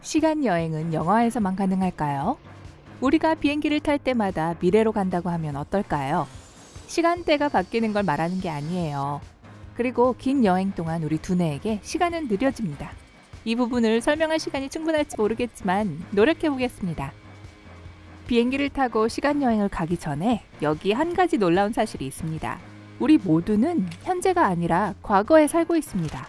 시간 여행은 영화에서만 가능할까요? 우리가 비행기를 탈 때마다 미래로 간다고 하면 어떨까요? 시간대가 바뀌는 걸 말하는 게 아니에요. 그리고 긴 여행 동안 우리 두뇌에게 시간은 느려집니다. 이 부분을 설명할 시간이 충분할지 모르겠지만 노력해 보겠습니다. 비행기를 타고 시간 여행을 가기 전에 여기 한 가지 놀라운 사실이 있습니다. 우리 모두는 현재가 아니라 과거에 살고 있습니다.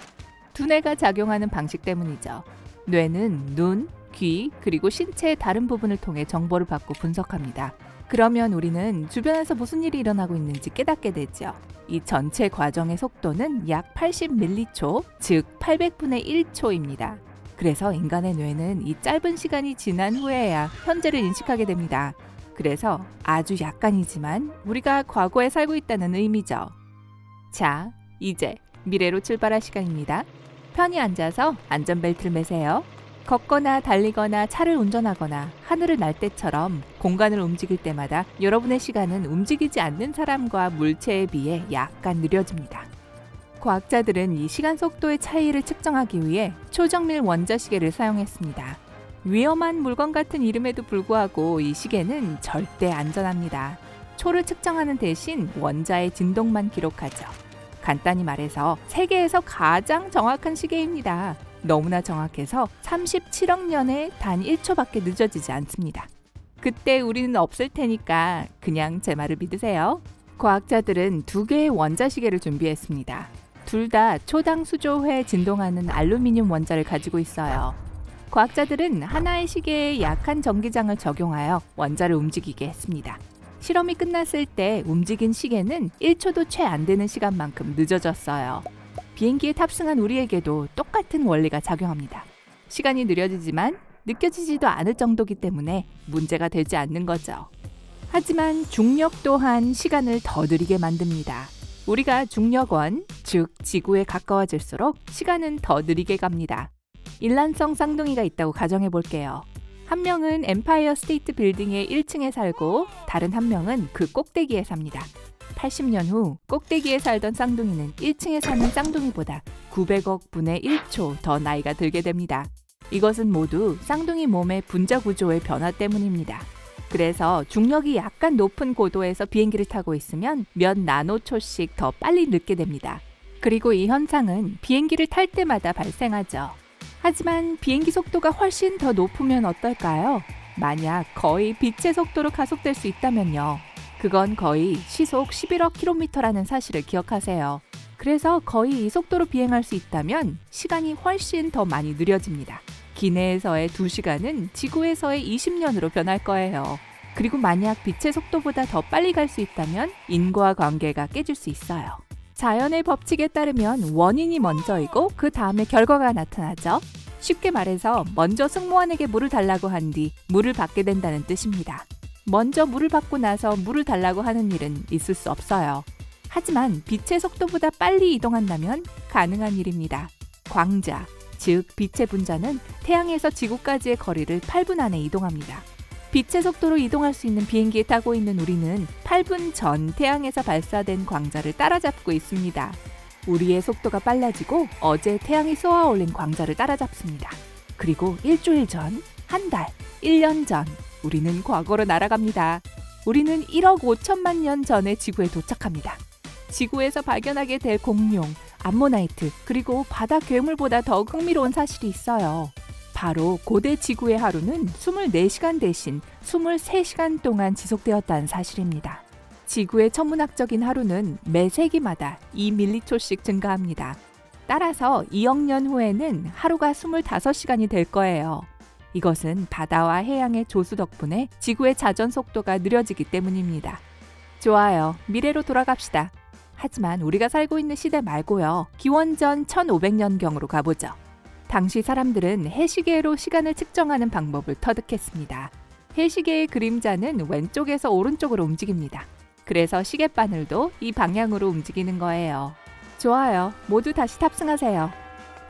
두뇌가 작용하는 방식 때문이죠. 뇌는 눈, 귀, 그리고 신체의 다른 부분을 통해 정보를 받고 분석합니다. 그러면 우리는 주변에서 무슨 일이 일어나고 있는지 깨닫게 되죠. 이 전체 과정의 속도는 약 80m초, 즉 800분의 1초입니다. 그래서 인간의 뇌는 이 짧은 시간이 지난 후에야 현재를 인식하게 됩니다. 그래서 아주 약간이지만 우리가 과거에 살고 있다는 의미죠. 자, 이제 미래로 출발할 시간입니다. 편히 앉아서 안전벨트를 매세요. 걷거나 달리거나 차를 운전하거나 하늘을 날 때처럼 공간을 움직일 때마다 여러분의 시간은 움직이지 않는 사람과 물체에 비해 약간 느려집니다. 과학자들은 이 시간 속도의 차이를 측정하기 위해 초정밀 원자시계를 사용했습니다. 위험한 물건 같은 이름에도 불구하고 이 시계는 절대 안전합니다. 초를 측정하는 대신 원자의 진동만 기록하죠. 간단히 말해서 세계에서 가장 정확한 시계입니다. 너무나 정확해서 37억 년에 단 1초밖에 늦어지지 않습니다. 그때 우리는 없을 테니까 그냥 제 말을 믿으세요. 과학자들은 두 개의 원자시계를 준비했습니다. 둘 다 초당 수조회 진동하는 알루미늄 원자를 가지고 있어요. 과학자들은 하나의 시계에 약한 전기장을 적용하여 원자를 움직이게 했습니다. 실험이 끝났을 때 움직인 시계는 1초도 채 안 되는 시간만큼 늦어졌어요. 비행기에 탑승한 우리에게도 똑같은 원리가 작용합니다. 시간이 느려지지만 느껴지지도 않을 정도이기 때문에 문제가 되지 않는 거죠. 하지만 중력 또한 시간을 더 느리게 만듭니다. 우리가 중력원, 즉 지구에 가까워질수록 시간은 더 느리게 갑니다. 일란성 쌍둥이가 있다고 가정해 볼게요. 한 명은 엠파이어 스테이트 빌딩의 1층에 살고 다른 한 명은 그 꼭대기에 삽니다. 80년 후 꼭대기에 살던 쌍둥이는 1층에 사는 쌍둥이보다 900억 분의 1초 더 나이가 들게 됩니다. 이것은 모두 쌍둥이 몸의 분자 구조의 변화 때문입니다. 그래서 중력이 약간 높은 고도에서 비행기를 타고 있으면 몇 나노초씩 더 빨리 늙게 됩니다. 그리고 이 현상은 비행기를 탈 때마다 발생하죠. 하지만 비행기 속도가 훨씬 더 높으면 어떨까요? 만약 거의 빛의 속도로 가속될 수 있다면요. 그건 거의 시속 11억 km라는 사실을 기억하세요. 그래서 거의 이 속도로 비행할 수 있다면 시간이 훨씬 더 많이 느려집니다. 기내에서의 2시간은 지구에서의 20년으로 변할 거예요. 그리고 만약 빛의 속도보다 더 빨리 갈 수 있다면 인과관계가 깨질 수 있어요. 자연의 법칙에 따르면 원인이 먼저이고 그 다음에 결과가 나타나죠. 쉽게 말해서 먼저 승무원에게 물을 달라고 한 뒤 물을 받게 된다는 뜻입니다. 먼저 물을 받고 나서 물을 달라고 하는 일은 있을 수 없어요. 하지만 빛의 속도보다 빨리 이동한다면 가능한 일입니다. 광자, 즉 빛의 분자는 태양에서 지구까지의 거리를 8분 안에 이동합니다. 빛의 속도로 이동할 수 있는 비행기에 타고 있는 우리는 8분 전 태양에서 발사된 광자를 따라잡고 있습니다. 우리의 속도가 빨라지고 어제 태양이 쏘아 올린 광자를 따라잡습니다. 그리고 일주일 전, 한 달, 1년 전 우리는 과거로 날아갑니다. 우리는 1억 5천만 년 전에 지구에 도착합니다. 지구에서 발견하게 될 공룡, 암모나이트, 그리고 바다 괴물보다 더 흥미로운 사실이 있어요. 바로 고대 지구의 하루는 24시간 대신 23시간 동안 지속되었다는 사실입니다. 지구의 천문학적인 하루는 매 세기마다 2밀리초씩 증가합니다. 따라서 2억 년 후에는 하루가 25시간이 될 거예요. 이것은 바다와 해양의 조수 덕분에 지구의 자전 속도가 느려지기 때문입니다. 좋아요. 미래로 돌아갑시다. 하지만 우리가 살고 있는 시대 말고요. 기원전 1500년경으로 가보죠. 당시 사람들은 해시계로 시간을 측정하는 방법을 터득했습니다. 해시계의 그림자는 왼쪽에서 오른쪽으로 움직입니다. 그래서 시계바늘도 이 방향으로 움직이는 거예요. 좋아요. 모두 다시 탑승하세요.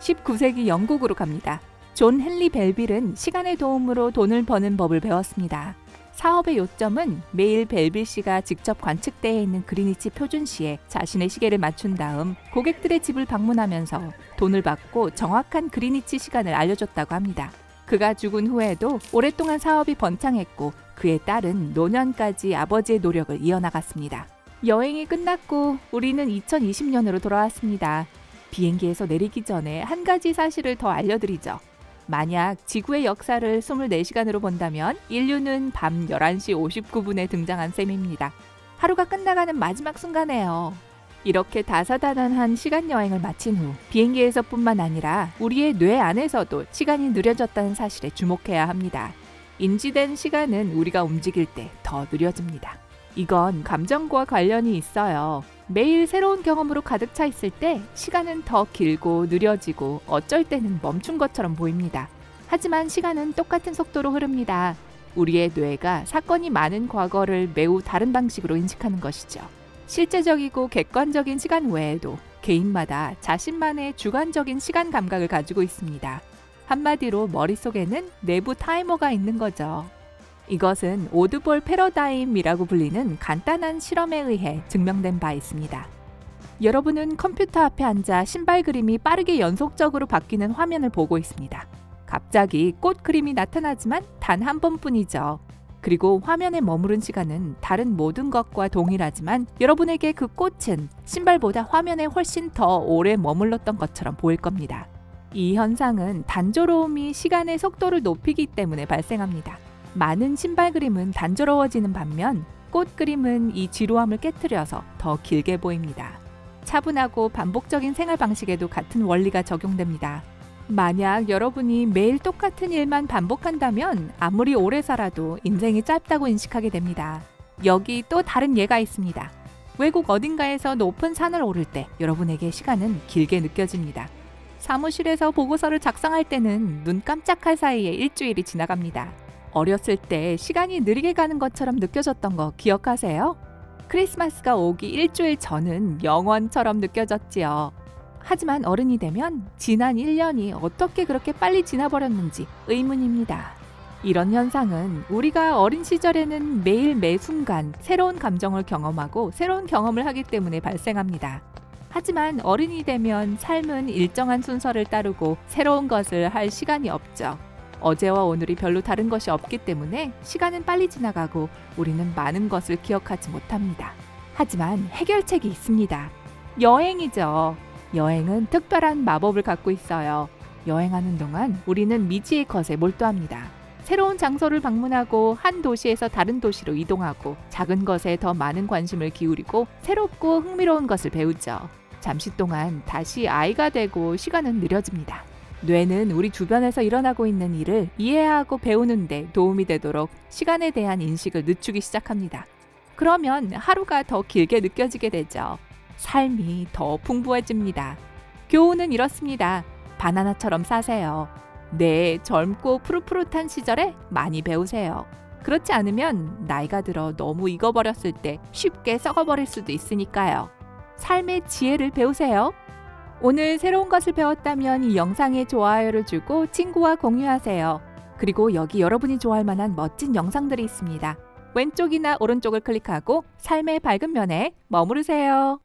19세기 영국으로 갑니다. 존 헨리 벨빌은 시간의 도움으로 돈을 버는 법을 배웠습니다. 사업의 요점은 매일 벨빌 씨가 직접 관측대에 있는 그리니치 표준시에 자신의 시계를 맞춘 다음 고객들의 집을 방문하면서 돈을 받고 정확한 그리니치 시간을 알려줬다고 합니다. 그가 죽은 후에도 오랫동안 사업이 번창했고 그에 따른 노년까지 아버지의 노력을 이어나갔습니다. 여행이 끝났고 우리는 2020년으로 돌아왔습니다. 비행기에서 내리기 전에 한 가지 사실을 더 알려드리죠. 만약 지구의 역사를 24시간으로 본다면 인류는 밤 11시 59분에 등장한 셈입니다. 하루가 끝나가는 마지막 순간에요. 이렇게 다사다난한 시간 여행을 마친 후 비행기에서뿐만 아니라 우리의 뇌 안에서도 시간이 느려졌다는 사실에 주목해야 합니다. 인지된 시간은 우리가 움직일 때 더 느려집니다. 이건 감정과 관련이 있어요. 매일 새로운 경험으로 가득 차 있을 때 시간은 더 길고 느려지고 어쩔 때는 멈춘 것처럼 보입니다. 하지만 시간은 똑같은 속도로 흐릅니다. 우리의 뇌가 사건이 많은 과거를 매우 다른 방식으로 인식하는 것이죠. 실제적이고 객관적인 시간 외에도 개인마다 자신만의 주관적인 시간 감각을 가지고 있습니다. 한마디로 머릿속에는 내부 타이머가 있는 거죠. 이것은 오드볼 패러다임이라고 불리는 간단한 실험에 의해 증명된 바 있습니다. 여러분은 컴퓨터 앞에 앉아 신발 그림이 빠르게 연속적으로 바뀌는 화면을 보고 있습니다. 갑자기 꽃 그림이 나타나지만 단 한 번뿐이죠. 그리고 화면에 머무른 시간은 다른 모든 것과 동일하지만 여러분에게 그 꽃은 신발보다 화면에 훨씬 더 오래 머물렀던 것처럼 보일 겁니다. 이 현상은 단조로움이 시간의 속도를 높이기 때문에 발생합니다. 많은 신발 그림은 단조로워지는 반면 꽃 그림은 이 지루함을 깨트려서 더 길게 보입니다. 차분하고 반복적인 생활 방식에도 같은 원리가 적용됩니다. 만약 여러분이 매일 똑같은 일만 반복한다면 아무리 오래 살아도 인생이 짧다고 인식하게 됩니다. 여기 또 다른 예가 있습니다. 외국 어딘가에서 높은 산을 오를 때 여러분에게 시간은 길게 느껴집니다. 사무실에서 보고서를 작성할 때는 눈 깜짝할 사이에 일주일이 지나갑니다. 어렸을 때 시간이 느리게 가는 것처럼 느껴졌던 거 기억하세요? 크리스마스가 오기 일주일 전은 영원처럼 느껴졌지요. 하지만 어른이 되면 지난 1년이 어떻게 그렇게 빨리 지나버렸는지 의문입니다. 이런 현상은 우리가 어린 시절에는 매일 매 순간 새로운 감정을 경험하고 새로운 경험을 하기 때문에 발생합니다. 하지만 어른이 되면 삶은 일정한 순서를 따르고 새로운 것을 할 시간이 없죠. 어제와 오늘이 별로 다른 것이 없기 때문에 시간은 빨리 지나가고 우리는 많은 것을 기억하지 못합니다. 하지만 해결책이 있습니다. 여행이죠. 여행은 특별한 마법을 갖고 있어요. 여행하는 동안 우리는 미지의 것에 몰두합니다. 새로운 장소를 방문하고 한 도시에서 다른 도시로 이동하고 작은 것에 더 많은 관심을 기울이고 새롭고 흥미로운 것을 배우죠. 잠시 동안 다시 아이가 되고 시간은 느려집니다. 뇌는 우리 주변에서 일어나고 있는 일을 이해하고 배우는 데 도움이 되도록 시간에 대한 인식을 늦추기 시작합니다. 그러면 하루가 더 길게 느껴지게 되죠. 삶이 더 풍부해집니다. 교훈은 이렇습니다. 바나나처럼 싸세요. 네, 젊고 푸릇푸릇한 시절에 많이 배우세요. 그렇지 않으면 나이가 들어 너무 익어버렸을 때 쉽게 썩어버릴 수도 있으니까요. 삶의 지혜를 배우세요. 오늘 새로운 것을 배웠다면 이 영상에 좋아요를 주고 친구와 공유하세요. 그리고 여기 여러분이 좋아할 만한 멋진 영상들이 있습니다. 왼쪽이나 오른쪽을 클릭하고 삶의 밝은 면에 머무르세요.